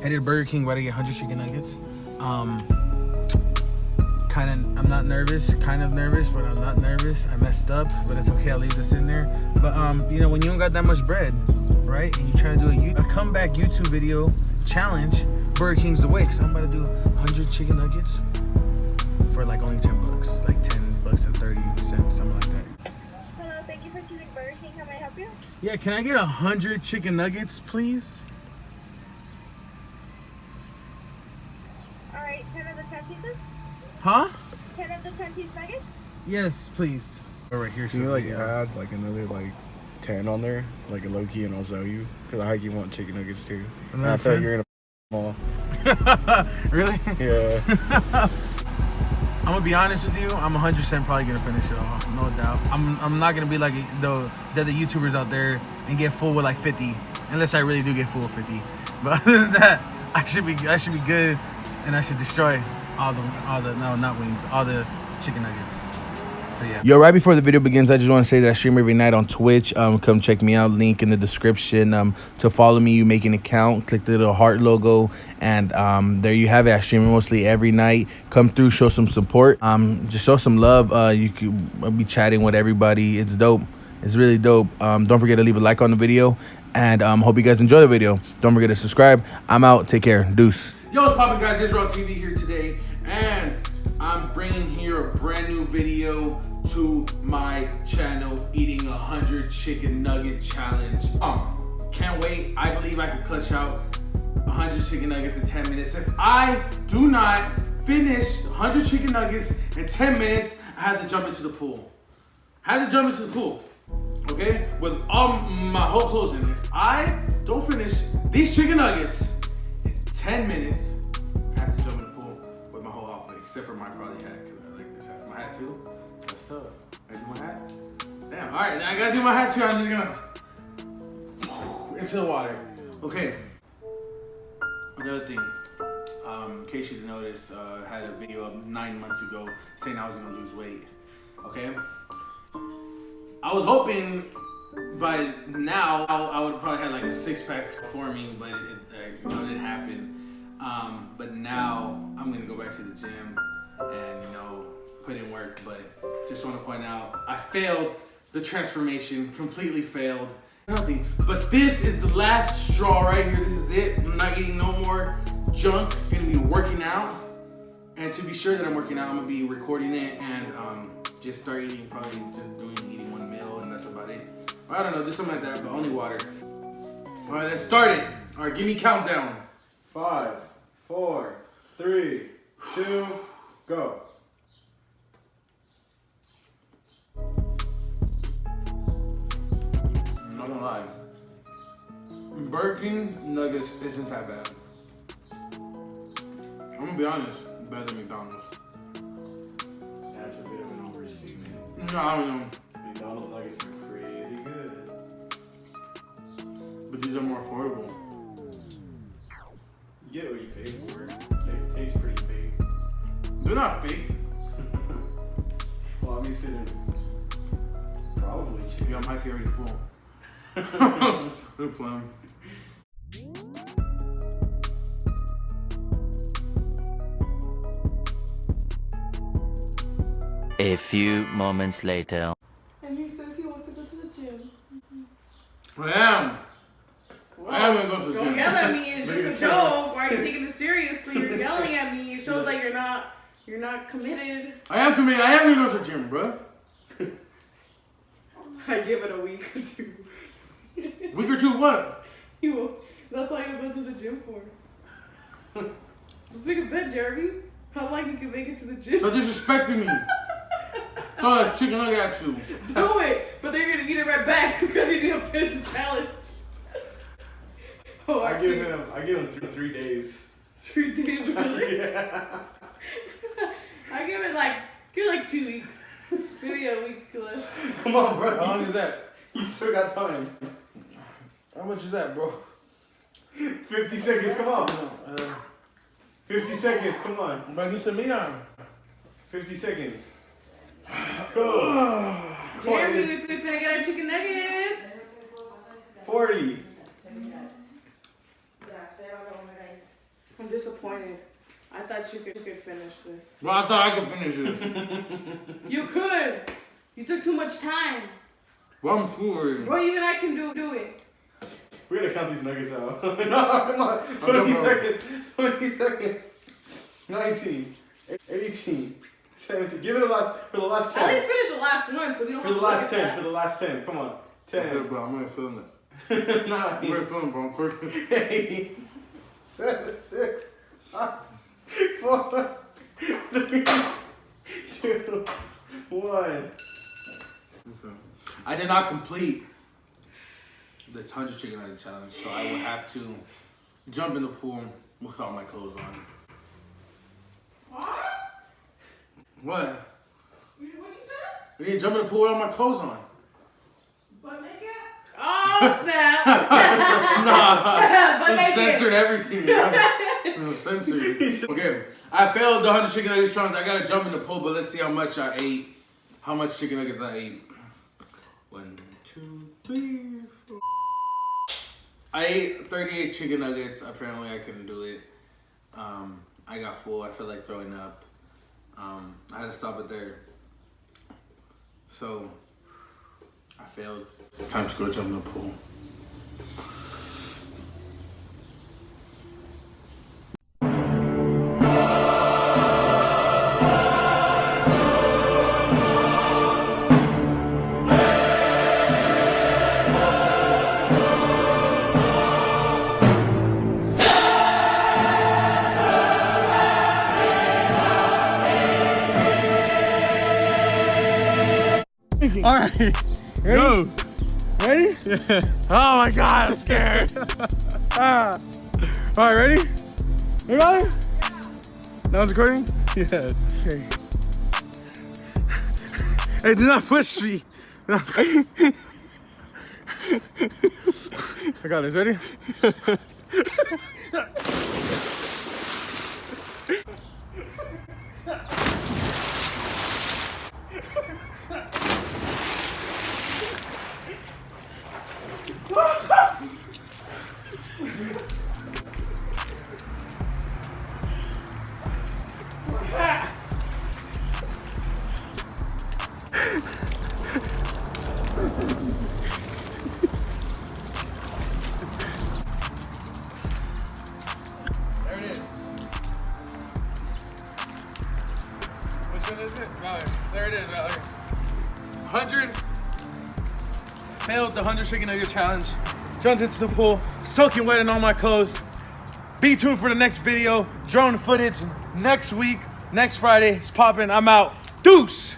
I did Burger King, but I get 100 chicken nuggets. I'm not nervous, kind of nervous, but I'm not nervous. I messed up, but it's okay. I'll leave this in there. But you know, when you don't got that much bread, right, and you're trying to do a comeback YouTube video challenge, Burger King's the way. Cause I'm about to do 100 chicken nuggets for like only $10, like $10.30, something like that. Hello, thank you for choosing Burger King. How may I help you? Yeah, can I get 100 chicken nuggets, please? All right, 10 of the 10 pieces. Huh? 10 of the 10 piece nuggets. Yes, please. All right, here's Can you like add like another like 10 on there, like a low key, and I'll sell you? Cause I you want chicken nuggets too. And I feel like you're gonna Really? Yeah. I'm gonna be honest with you. I'm 100% probably gonna finish it all, no doubt. I'm not gonna be like the other YouTubers out there and get full with like 50, unless I really do get full with 50. But other than that, I should be good, and I should destroy all the chicken nuggets. So yeah. Yo, right before the video begins, I just want to say that I stream every night on Twitch. Come check me out. Link in the description. To follow me, you make an account. Click the little heart logo, and there you have it. I stream mostly every night. Come through, show some support. Just show some love. You could be chatting with everybody. It's dope. It's really dope. Don't forget to leave a like on the video, and hope you guys enjoy the video. Don't forget to subscribe. I'm out. Take care. Deuce. Yo, what's poppin', guys? It's Royale TV here today, and I'm bringing here a brand new video to my channel, eating 100 chicken nugget challenge. Can't wait. I believe I could clutch out 100 chicken nuggets in 10 minutes. If I do not finish 100 chicken nuggets in 10 minutes, I have to jump into the pool. Okay? With all my whole clothes in. If I don't finish these chicken nuggets in 10 minutes, I have to jump in the pool with my whole outfit, except for my probably hat, because I like this hat. My hat too? That's tough. I do my hat? Damn, alright, I gotta do my hat too. I'm just gonna into the water. Okay. Another thing, in case you didn't notice, I had a video up 9 months ago saying I was gonna lose weight. Okay? I was hoping by now I would probably have like a 6-pack for me, but it didn't happen. But now I'm gonna go back to the gym and put in work. But just want to point out, I failed the transformation, completely failed. Nothing. But this is the last straw right here. This is it. I'm not eating no more junk. I'm gonna be working out, and to be sure that I'm working out, I'm gonna be recording it and just start eating. Probably just eating one meal, and that's about it. Or I don't know, just something like that, but only water. All right, let's start it. All right, give me a countdown. 5, 4, 3, 2, go. I'm not gonna lie. Burger King nuggets isn't that bad. I'm gonna be honest, better than McDonald's. That's a bit of an overstatement. No, I don't know. McDonald's nuggets are pretty good. But these are more affordable. You get what you pay for. They taste pretty fake. They're not fake. Well, obviously they're probably cheap. Yeah, my already full. They're plum. A few moments later. And he says he wants to go to the gym. I am. Well, I am gonna go to the don't gym. yell at me. It's just a joke. Why are you taking it seriously? You're yelling at me. It shows that you're not committed. I am committed. I am gonna go to the gym, bro. I give it a week or two. Week or two, what? You will. That's all you go to the gym for. Let's make a bet, Jeremy. How long you can make it to the gym? So disrespecting me. Throw that chicken nugget at you. Do it, but then you're gonna eat it right back because you didn't finish the challenge. Oh, I give him 3 days. 3 days, really? Yeah. I give it like 2 weeks, maybe a week less. Come on, bro. How long is that? You still got time. How much is that, bro? 50 seconds, come on. 50 seconds, come on. I'm about to do some meat on. 50 seconds. Jeremy, we're gonna get our chicken nuggets. 40. I'm disappointed. I thought you could finish this. Well, I thought I could finish this. You could. You took too much time. Well, I'm cool. Bro, even I can do it. We gotta count these nuggets out. No, come on. 20 seconds. 20 seconds. 19, 18, 17. Give it the last for the last 10. At least finish the last one so we don't For have the to last look 10. at For the last 10. Come on. 10. Okay, bro, I'm gonna film it. 9. I'm gonna film it, bro. I'm quick. 8, 7, 6, 5, 4, 3, 2, 1. I did not complete the 100 chicken nugget challenge, so I would have to jump in the pool with all my clothes on. What? What? What you said? We need to jump in the pool with all my clothes on. Butt naked? Oh, snap. Nah, Butt it's naked. censored everything. No, censored. Okay, I failed the 100 chicken nuggets challenge. I gotta jump in the pool, but let's see how much I ate. How much chicken nuggets I ate. 1, 2, 3, 4. I ate 38 chicken nuggets. Apparently, I couldn't do it. I got full. I felt like throwing up. I had to stop it there. So, I failed. It's time to go jump in the pool. All right. Ready? Go. Ready? Yeah. Oh my god, I'm scared. All right, ready? You got it? Yeah. That was recording? Yes. Okay. Hey, do not push me. I got this. Ready? There it is. Which one is it? Right, there it is, right there. 100. Failed the 100 chicken nugget challenge. Jumped into the pool, soaking wet in all my clothes. Be tuned for the next video. Drone footage next week, next Friday. It's popping. I'm out. Deuce!